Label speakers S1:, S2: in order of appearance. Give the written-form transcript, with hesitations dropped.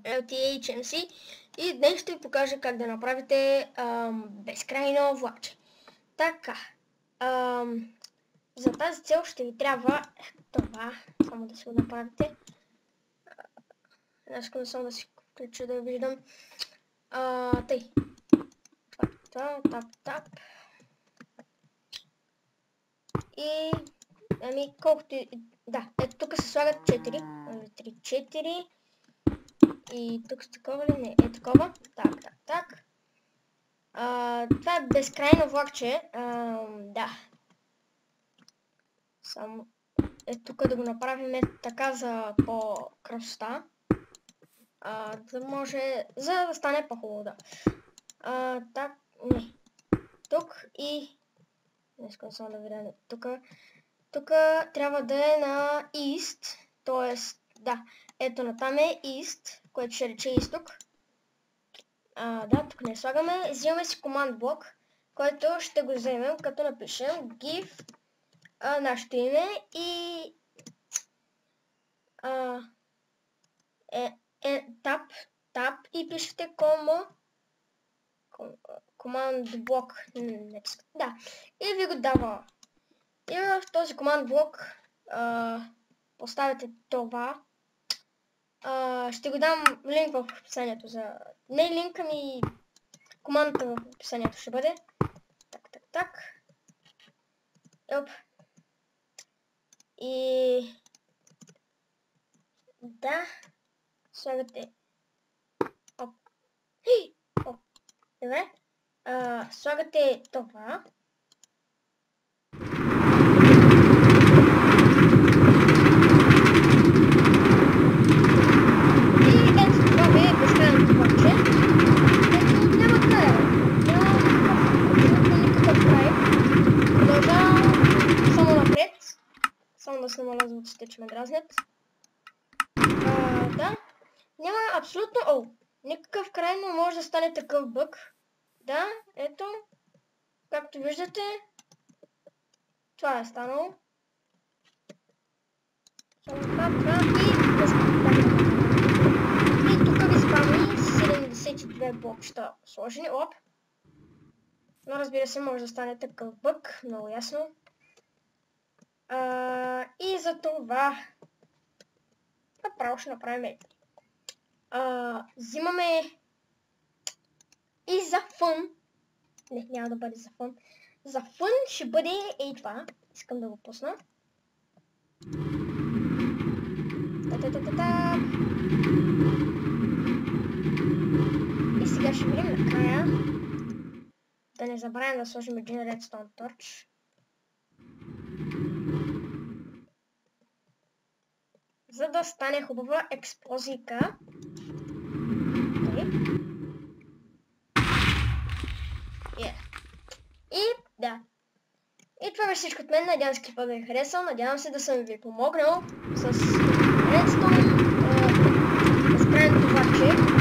S1: LTHMC и днес ще ви покажа как да направите безкрайно влакче. Така, за тази цел ще ви трябва това, само да си го направите. Искам само да си включа да виждам. Тъй. Това, тап. И, колкото и... Да, ето тук се слагат 4. 4. И тук с такова ли? Не, е такова. Так. Това е безкрайно влакче. Да. Само тук да го направим така за по-красота. Да може, за да стане по-хубаво, да. Так, не. Тук и... Не искам само да видя тук трябва да е на East, т.е. да, ето натам е East, което ще рече изток. Да, тук не слагаме. Взимаме си команд блок, който ще го вземем, като напишем give нашето име и tab и пишете команд блок. Да, и ви го дава. И в този команд блок поставяте това. Ще го дам линк в описанието за... Не линка ми, командата в описанието ще бъде. Так. Оп. И... Да. Слагате... Оп. Добре. Слагате това. Само да се намаля звуците, че ме дразнят. Да. Няма абсолютно... никакъв край, но може да стане такъв бъг. Да, ето. Както виждате. Това е станало. Само това и тук ви спамни 72 блокчета сложени. Оп. Но разбира се, може да стане такъв бъг. Много ясно. И за това направо ще направим взимаме и за фън. Не, няма да бъде за фън. За фън ще бъде и това. Искам да го пусна. И сега ще видим накрая. Да не забравим да сложим един Redstone Torch. За да стане хубава експлозийка. И да. И това беше всичко от мен. Надявам се клипът да ви харесал. Надявам се да съм ви помогнал с Redstone. Безкрайното влакче.